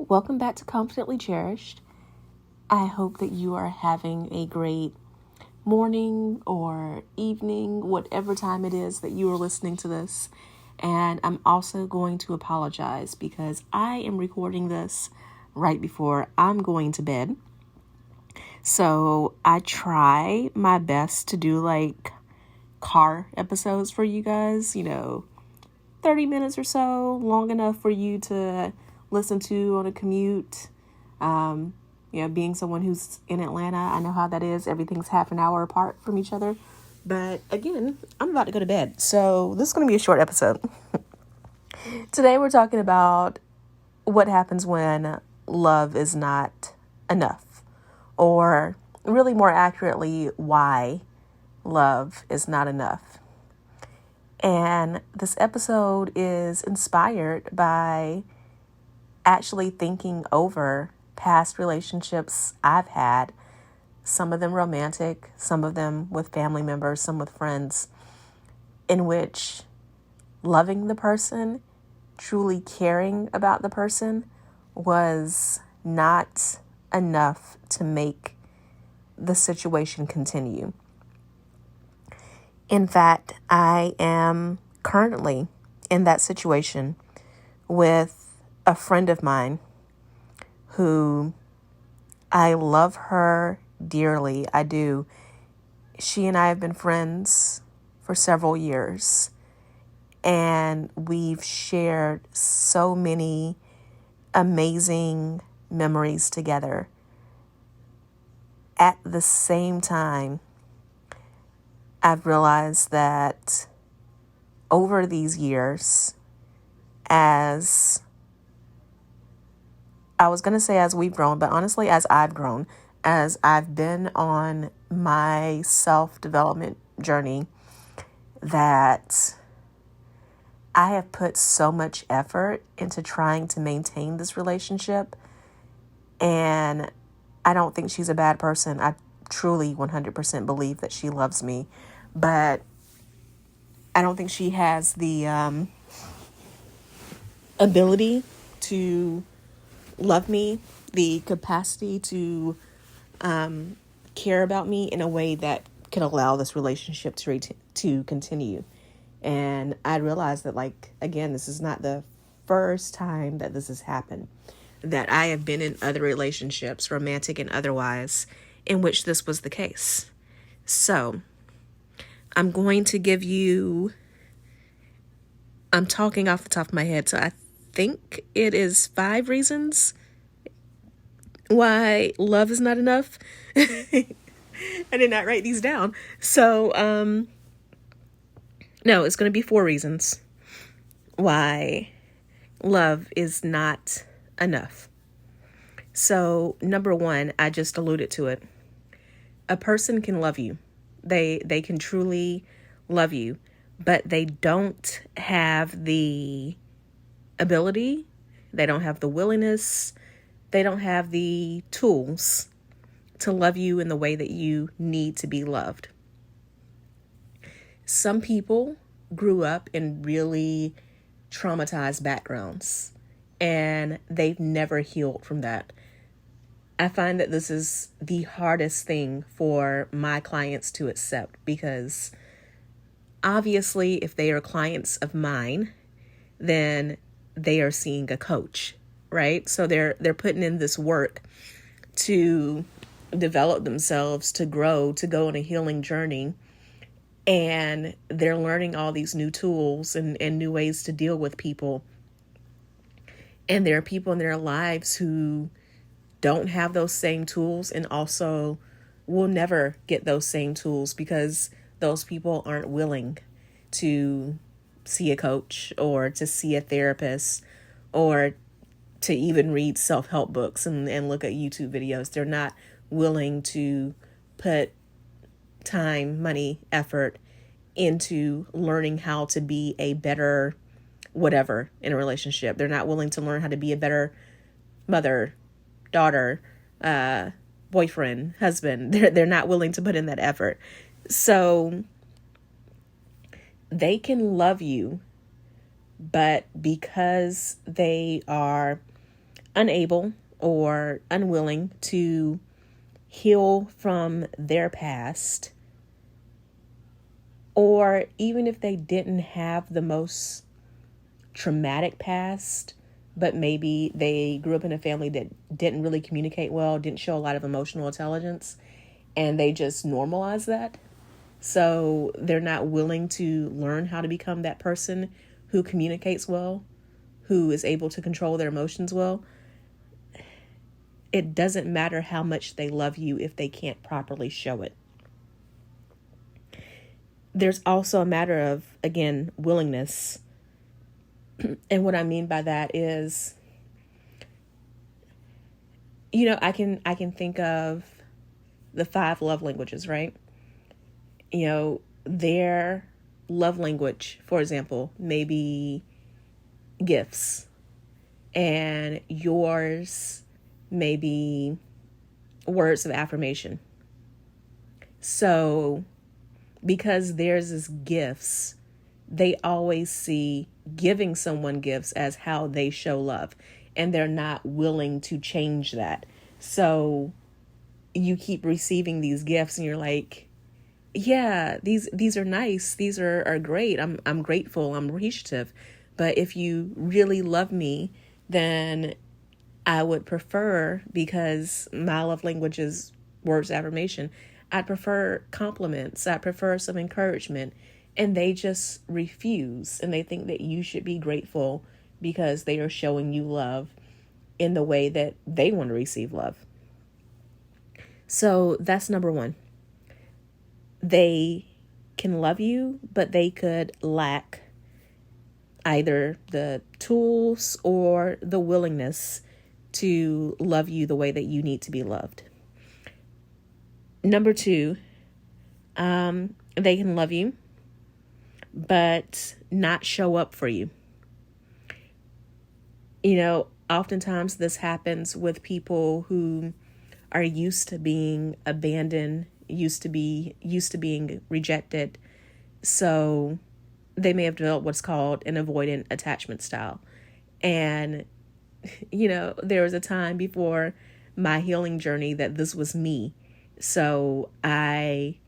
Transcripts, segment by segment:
welcome back to Confidently Cherished. I hope that you are having a great morning or evening, whatever time it is that you are listening to this. And I'm also going to apologize because I am recording this right before I'm going to bed. So I try my best to do like car episodes for you guys, 30 minutes or so, long enough for you to listen to on a commute. Being someone who's in Atlanta, I know how that is. Everything's half an hour apart from each other. But again, I'm about to go to bed. So this is going to be a short episode. Today we're talking about what happens when love is not enough. Or really more accurately, why love is not enough. And this episode is inspired by actually thinking over past relationships I've had, some of them romantic, some of them with family members, some with friends, in which loving the person, truly caring about the person was not enough to make the situation continue. In fact, I am currently in that situation with a friend of mine who I love her dearly. I do. She and I have been friends for several years, and we've shared so many amazing memories together. At the same time, I've realized that over these years, as we've grown, but honestly, as I've grown, as I've been on my self-development journey, that I have put so much effort into trying to maintain this relationship. And I don't think she's a bad person. I truly 100% believe that she loves me, but I don't think she has the ability to love me, the capacity to care about me in a way that can allow this relationship to continue. And I realized that, again, this is not the first time that this has happened, that I have been in other relationships, romantic and otherwise, in which this was the case. So I'm going to give you, I'm talking off the top of my head, so I think it is 5 reasons why love is not enough. I did not write these down. So, no, it's going to be 4 reasons why love is not enough. So, number 1, I just alluded to it. A person can love you. They can truly love you, but they don't have the ability, they don't have the willingness, they don't have the tools to love you in the way that you need to be loved. Some people grew up in really traumatized backgrounds, and they've never healed from that. I find that this is the hardest thing for my clients to accept, because obviously if they are clients of mine, then they are seeing a coach, right? So they're putting in this work to develop themselves, to grow, to go on a healing journey. And they're learning all these new tools and new ways to deal with people. And there are people in their lives who don't have those same tools and also will never get those same tools because those people aren't willing to see a coach or to see a therapist or to even read self-help books and look at YouTube videos. They're not willing to put time, money, effort into learning how to be a better whatever in a relationship. They're not willing to learn how to be a better mother, daughter, boyfriend, husband. They're not willing to put in that effort. So they can love you, but because they are unable or unwilling to heal from their past, or even if they didn't have the most traumatic past, but maybe they grew up in a family that didn't really communicate well, didn't show a lot of emotional intelligence, and they just normalize that. So they're not willing to learn how to become that person who communicates well, who is able to control their emotions well. It doesn't matter how much they love you if they can't properly show it. There's also a matter of, again, willingness. And what I mean by that is, I can think of the 5 love languages, right? Their love language, for example, may be gifts, and yours may be words of affirmation. So because theirs is gifts, they always see giving someone gifts as how they show love, and they're not willing to change that. So you keep receiving these gifts and you're like, yeah, these are nice. These are great. I'm grateful. I'm appreciative. But if you really love me, then I would prefer, because my love language is words of affirmation, I'd prefer compliments. I prefer some encouragement. And they just refuse. And they think that you should be grateful because they are showing you love in the way that they want to receive love. So that's number 1. They can love you, but they could lack either the tools or the willingness to love you the way that you need to be loved. Number 2, they can love you, but not show up for you. Oftentimes this happens with people who are used to being abandoned, used to being rejected. So they may have developed what's called an avoidant attachment style. And, there was a time before my healing journey that this was me. So I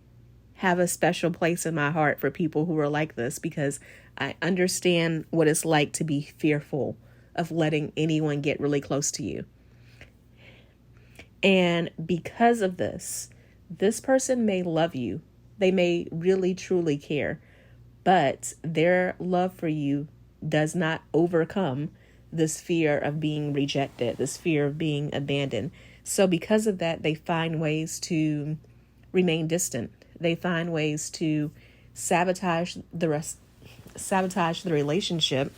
have a special place in my heart for people who are like this, because I understand what it's like to be fearful of letting anyone get really close to you. And because of this person may love you. They may really, truly care, but their love for you does not overcome this fear of being rejected, this fear of being abandoned. So because of that, they find ways to remain distant. They find ways to sabotage the relationship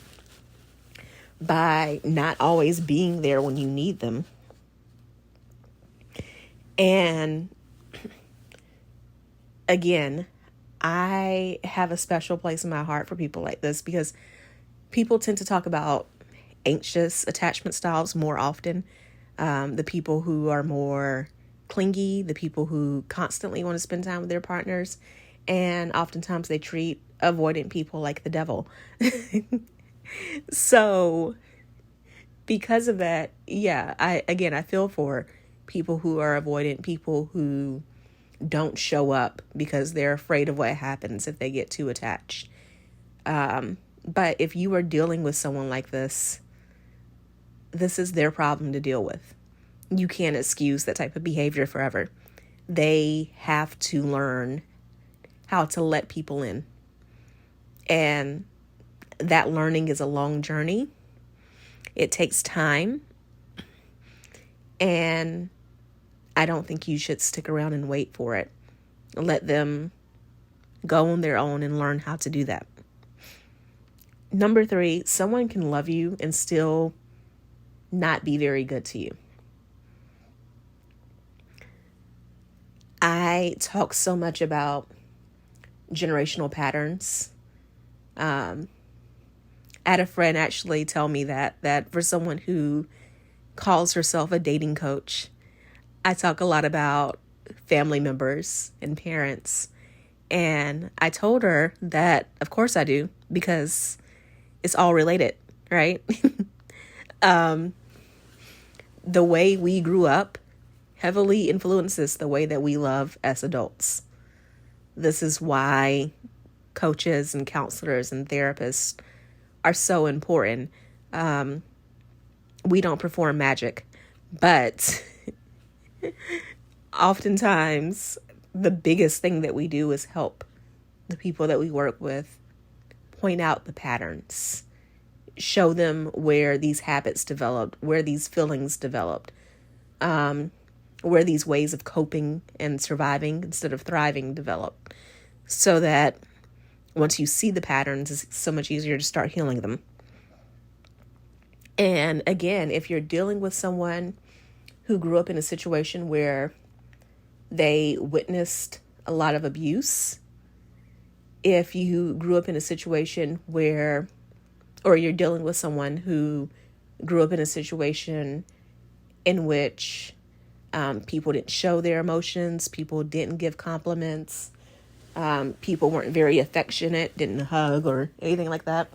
by not always being there when you need them. And again, I have a special place in my heart for people like this, because people tend to talk about anxious attachment styles more often. The people who are more clingy, the people who constantly want to spend time with their partners, and oftentimes they treat avoidant people like the devil. So because of that, I feel for people who are avoidant, people who don't show up because they're afraid of what happens if they get too attached. But if you are dealing with someone like this is their problem to deal with. You can't excuse that type of behavior forever. They have to learn how to let people in. And that learning is a long journey. It takes time. And I don't think you should stick around and wait for it. Let them go on their own and learn how to do that. Number 3, someone can love you and still not be very good to you. I talk so much about generational patterns. I had a friend actually tell me that for someone who calls herself a dating coach, I talk a lot about family members and parents. And I told her that, of course I do, because it's all related, right? the way we grew up heavily influences the way that we love as adults. This is why coaches and counselors and therapists are so important. We don't perform magic, but oftentimes the biggest thing that we do is help the people that we work with point out the patterns, show them where these habits developed, where these feelings developed, where these ways of coping and surviving instead of thriving developed, so that once you see the patterns, it's so much easier to start healing them. And again, if you're dealing with someone who grew up in a situation where they witnessed a lot of abuse, if you grew up in a situation where, or you're dealing with someone who grew up in a situation in which people didn't show their emotions, people didn't give compliments, people weren't very affectionate, didn't hug or anything like that,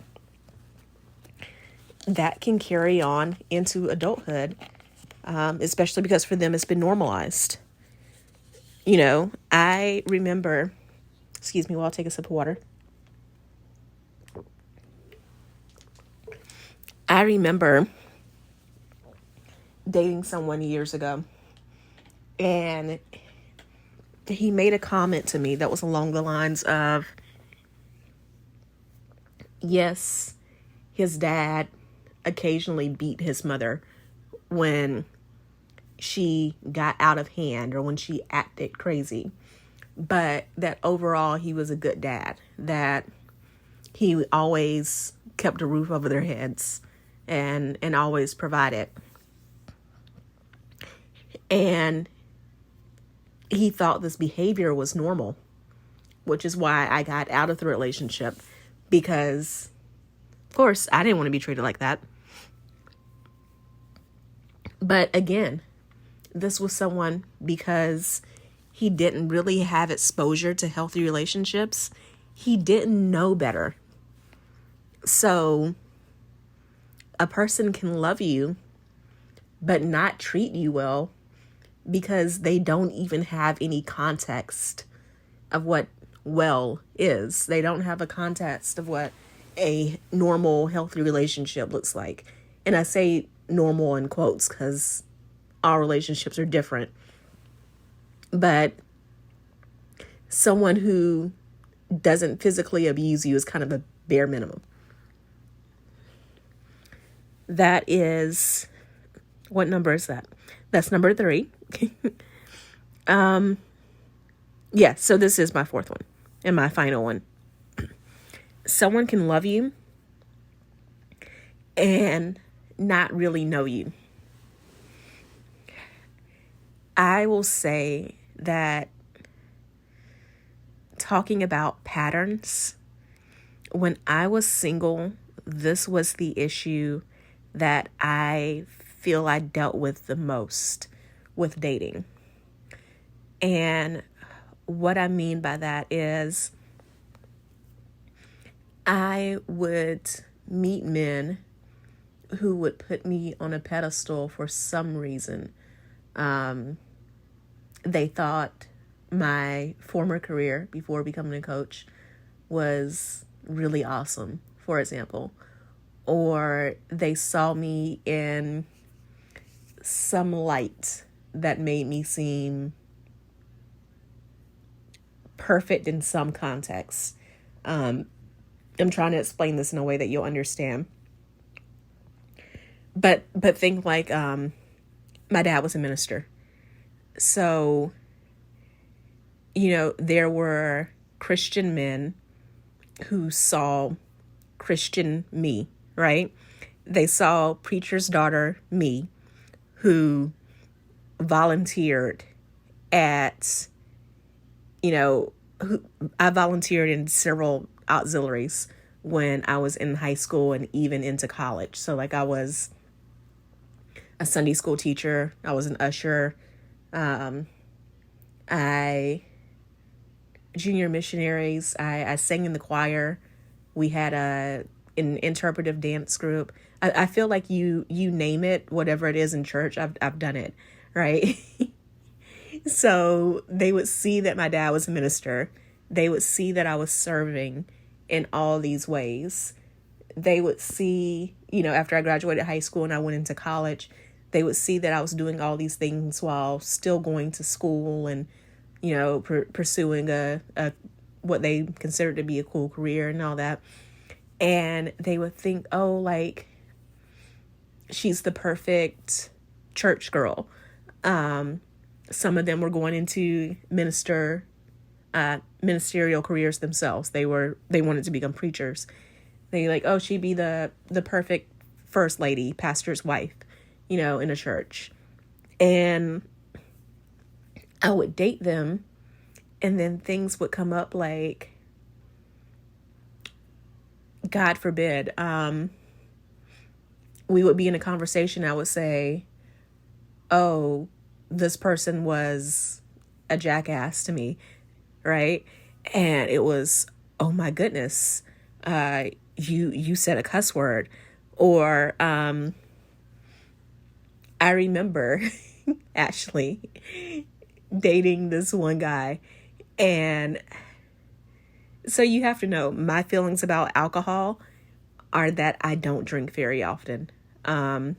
that can carry on into adulthood, especially because for them it's been normalized. You know, I remember, excuse me while I take a sip of water. I remember dating someone years ago, and he made a comment to me that was along the lines of, yes, his dad occasionally beat his mother when she got out of hand or when she acted crazy, but that overall he was a good dad, that he always kept a roof over their heads and always provided. And he thought this behavior was normal, which is why I got out of the relationship, because of course I didn't want to be treated like that. But again, this was someone, because he didn't really have exposure to healthy relationships, he didn't know better. So a person can love you but not treat you well because they don't even have any context of what well is. They don't have a context of what a normal, healthy relationship looks like. And I say normal in quotes because all relationships are different. But someone who doesn't physically abuse you is kind of a bare minimum. That is, what number is that? That's number 3. Yeah, so this is my 4th one and my final one. Someone can love you and not really know you. I will say that talking about patterns, when I was single, this was the issue that I feel I dealt with the most with dating. And what I mean by that is I would meet men who would put me on a pedestal for some reason. They thought my former career before becoming a coach was really awesome, for example. Or they saw me in some light that made me seem perfect in some context. I'm trying to explain this in a way that you'll understand. But think like my dad was a minister. So, there were Christian men who saw Christian me, right? They saw preacher's daughter me, who volunteered at, I volunteered in several auxiliaries when I was in high school and even into college. So like I was a Sunday school teacher. I was an usher. Junior missionaries. I sang in the choir. We had a an interpretive dance group. I feel like you name it, whatever it is in church, I've done it, right? So they would see that my dad was a minister. They would see that I was serving in all these ways. They would see, after I graduated high school and I went into college, they would see that I was doing all these things while still going to school and, pursuing a what they considered to be a cool career and all that. And they would think, oh, like, she's the perfect church girl. Some of them were going into ministerial careers themselves. They wanted to become preachers. They like, oh, she'd be the perfect first lady, pastor's wife, in a church. And I would date them, and then things would come up like, God forbid, we would be in a conversation. I would say, oh, this person was a jackass to me, right? And it was, oh my goodness, you said a cuss word. Or I remember actually dating this one guy, and so you have to know my feelings about alcohol are that I don't drink very often. And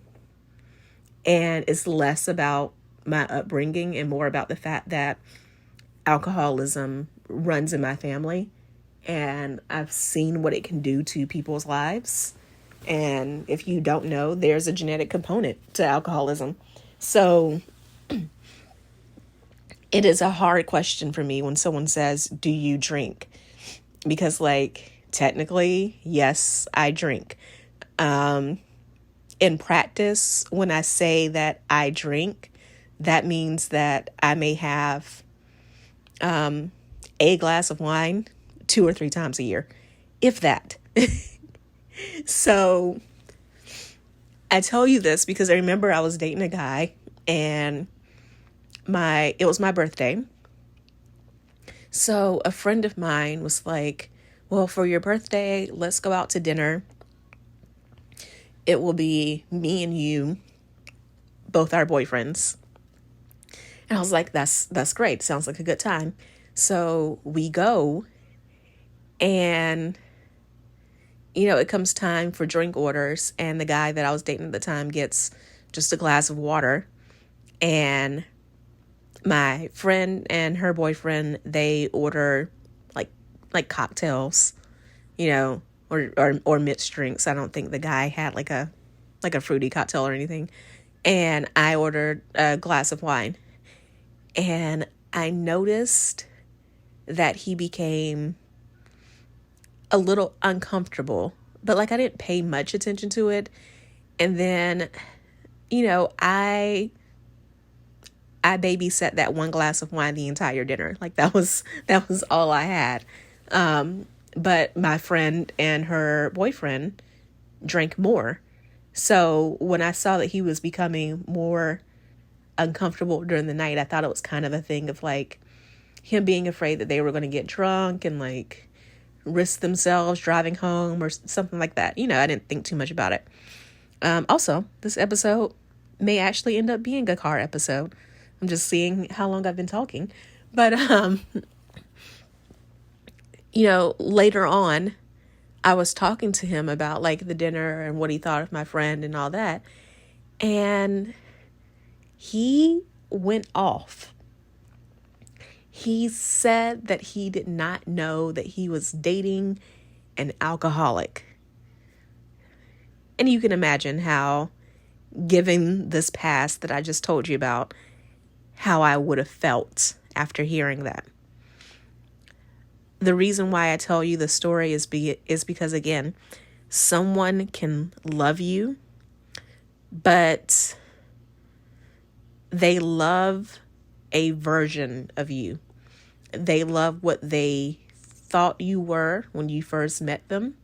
it's less about my upbringing and more about the fact that alcoholism runs in my family, and I've seen what it can do to people's lives. And if you don't know, there's a genetic component to alcoholism. So it is a hard question for me when someone says, do you drink? Because technically, yes, I drink. In practice, when I say that I drink, that means that I may have a glass of wine 2 or 3 times a year, if that. So I tell you this because I remember I was dating a guy, and it was my birthday. So a friend of mine was like, well, for your birthday, let's go out to dinner. It will be me and you, both our boyfriends. And I was like, that's great. Sounds like a good time. So we go, and, it comes time for drink orders, and the guy that I was dating at the time gets just a glass of water, and my friend and her boyfriend, they order like cocktails, or mixed drinks. I don't think the guy had like a fruity cocktail or anything. And I ordered a glass of wine, and I noticed that he became a little uncomfortable, but I didn't pay much attention to it. And then, I babysat that one glass of wine the entire dinner. That was all I had. But my friend and her boyfriend drank more. So when I saw that he was becoming more uncomfortable during the night, I thought it was kind of a thing of him being afraid that they were going to get drunk and risk themselves driving home or something like that. I didn't think too much about it. Also, this episode may actually end up being a car episode. I'm just seeing how long I've been talking. But, later on, I was talking to him about the dinner and what he thought of my friend and all that. And he went off. He said that he did not know that he was dating an alcoholic. And you can imagine how, given this past that I just told you about, how I would have felt after hearing that. The reason why I tell you the story is because, again, someone can love you, but they love a version of you. They love what they thought you were when you first met them.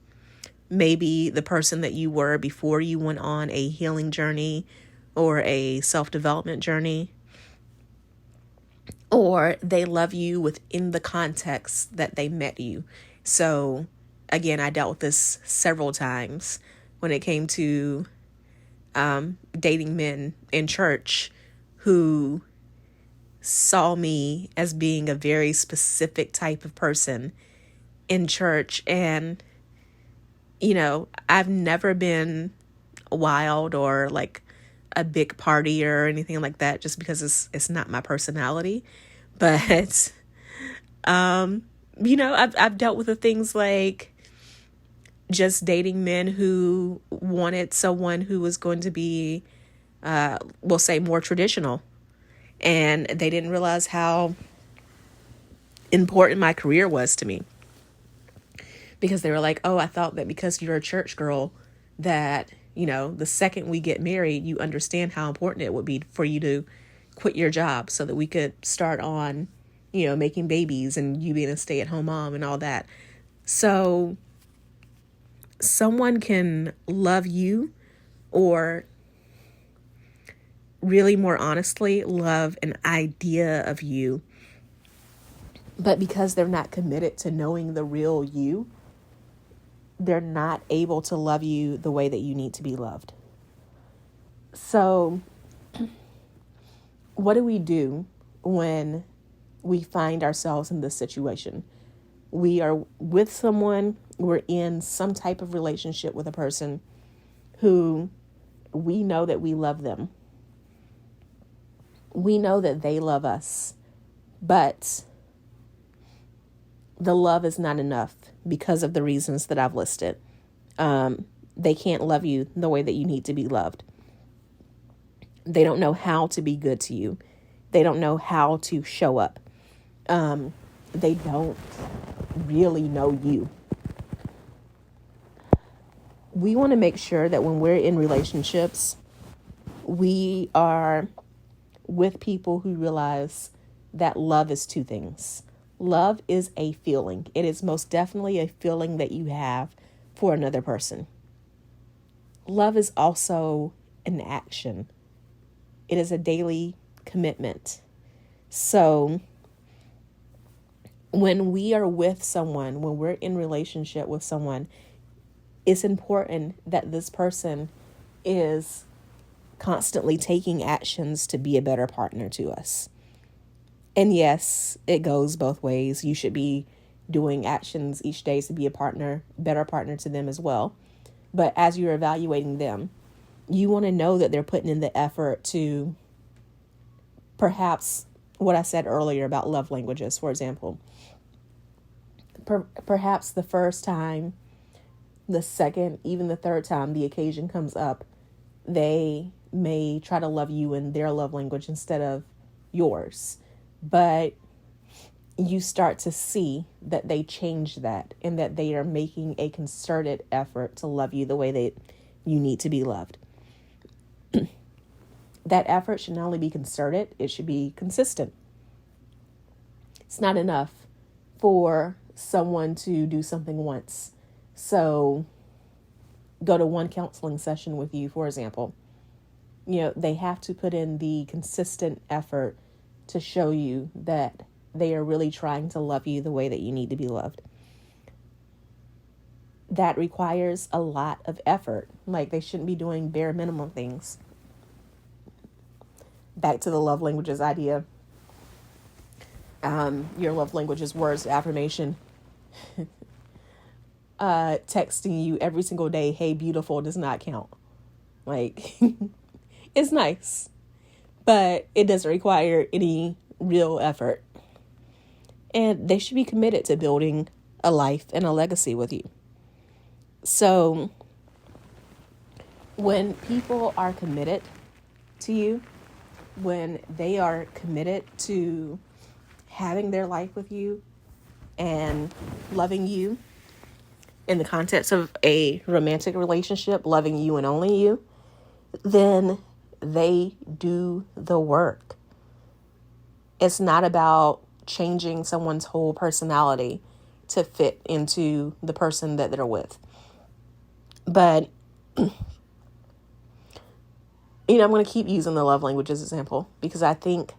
Maybe the person that you were before you went on a healing journey or a self-development journey. Or they love you within the context that they met you. So again, I dealt with this several times when it came to dating men in church who saw me as being a very specific type of person in church. And, I've never been wild or like a big party or anything like that, just because it's not my personality. But, I've dealt with the things like just dating men who wanted someone who was going to be, we'll say, more traditional. And they didn't realize how important my career was to me. Because they were like, oh, I thought that because you're a church girl that, the second we get married, you understand how important it would be for you to quit your job so that we could start on, making babies and you being a stay-at-home mom and all that. So someone can love you or really more honestly love an idea of you, but because they're not committed to knowing the real you, they're not able to love you the way that you need to be loved. So what do we do when we find ourselves in this situation? We are with someone, we're in some type of relationship with a person who we know that we love them. We know that they love us, but the love is not enough because of the reasons that I've listed. They can't love you the way that you need to be loved. They don't know how to be good to you. They don't know how to show up. They don't really know you. We want to make sure that when we're in relationships, we are with people who realize that love is two things. Love is a feeling. It is most definitely a feeling that you have for another person. Love is also an action. It is a daily commitment. So when we are with someone, when we're in relationship with someone, it's important that this person is constantly taking actions to be a better partner to us. And yes, it goes both ways. You should be doing actions each day to be better partner to them as well. But as you're evaluating them, you want to know that they're putting in the effort to perhaps what I said earlier about love languages, for example. Perhaps the first time, the second, even the third time the occasion comes up, they may try to love you in their love language instead of yours. But you start to see that they changed that and that they are making a concerted effort to love you the way that you need to be loved. That effort should not only be concerted, it should be consistent. It's not enough for someone to do something once. So go to one counseling session with you, for example. They have to put in the consistent effort to show you that they are really trying to love you the way that you need to be loved. That requires a lot of effort. Like, they shouldn't be doing bare minimum things. Back to the love languages idea. Your love language is words of affirmation. Texting you every single day, hey, beautiful, does not count. Like, it's nice, but it doesn't require any real effort. And they should be committed to building a life and a legacy with you. So when people are committed to you, when they are committed to having their life with you and loving you in the context of a romantic relationship, loving you and only you, then they do the work. It's not about changing someone's whole personality to fit into the person that they're with. But, I'm going to keep using the love languages example because I think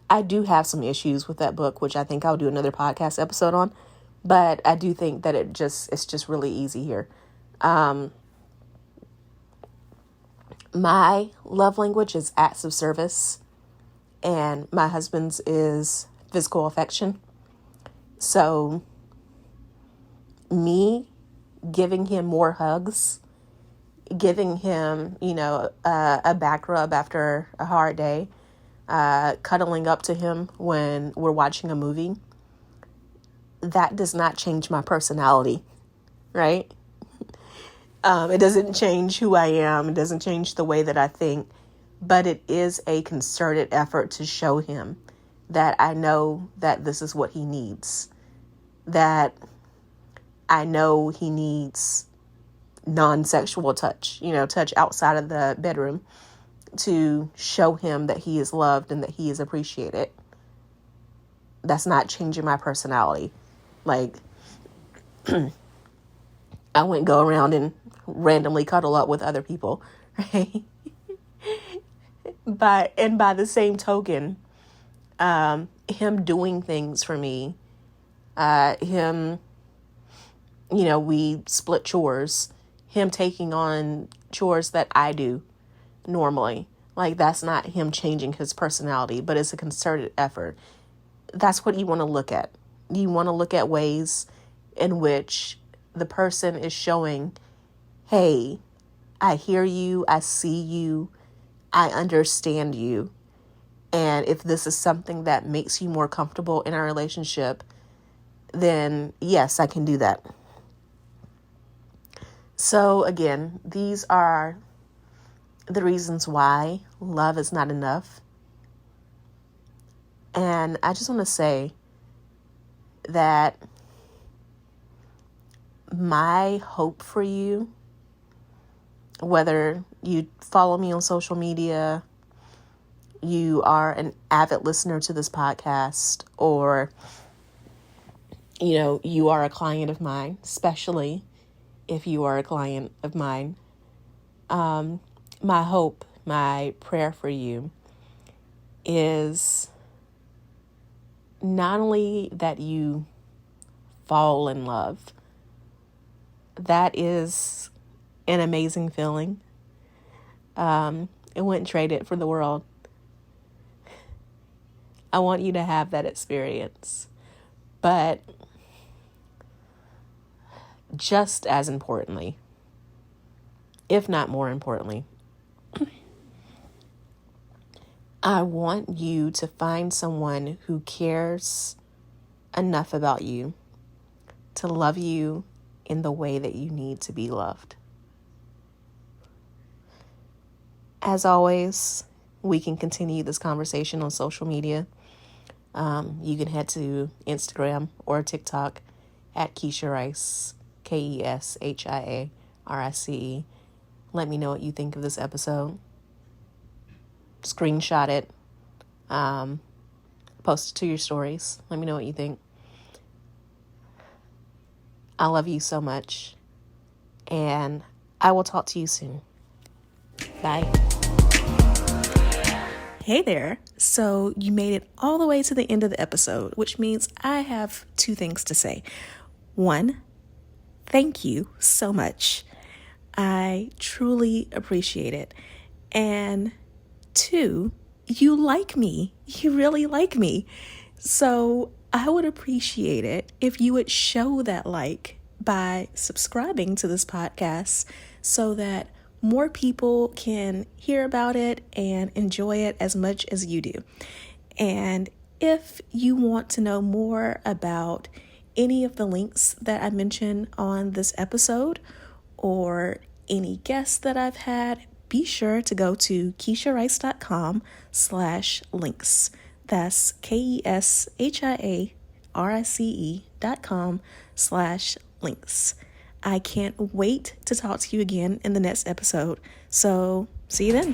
I do have some issues with that book, which I think I'll do another podcast episode on. But I do think that it's just really easy here. My love language is acts of service, and my husband's is physical affection. So me giving him more hugs, giving him, a back rub after a hard day, cuddling up to him when we're watching a movie, that does not change my personality, right? It doesn't change who I am. It doesn't change the way that I think, but it is a concerted effort to show him that I know that this is what he needs, that I know he needs non-sexual touch, touch outside of the bedroom, to show him that he is loved and that he is appreciated. That's not changing my personality. Like, I wouldn't go around and randomly cuddle up with other people, right? By the same token, him doing things for me, him, we split chores, him taking on chores that I do normally. Like, that's not him changing his personality, but it's a concerted effort. That's what you want to look at. You want to look at ways in which the person is showing, hey, I hear you, I see you, I understand you. And if this is something that makes you more comfortable in our relationship, then yes, I can do that. So again, these are the reasons why love is not enough. And I just want to say that my hope for you, whether you follow me on social media, you are an avid listener to this podcast, or, you are a client of mine, especially if you are a client of mine, my hope, my prayer for you is not only that you fall in love. That is an amazing feeling. I wouldn't trade it for the world. I want you to have that experience. But just as importantly, if not more importantly, I want you to find someone who cares enough about you to love you in the way that you need to be loved. As always, we can continue this conversation on social media. You can head to Instagram or TikTok at Keshia Rice, Keshia Rice. Let me know what you think of this episode. Screenshot it. Post it to your stories. Let me know what you think. I love you so much. And I will talk to you soon. Bye. Hey there. So you made it all the way to the end of the episode, which means I have two things to say. One, thank you so much. I truly appreciate it. And two, you like me. You really like me. So I would appreciate it if you would show that like by subscribing to this podcast so that more people can hear about it and enjoy it as much as you do. And if you want to know more about any of the links that I mentioned on this episode or any guests that I've had, be sure to go to KeshiaRice.com/links. That's KeshiaRice.com/links. I can't wait to talk to you again in the next episode. So see you then.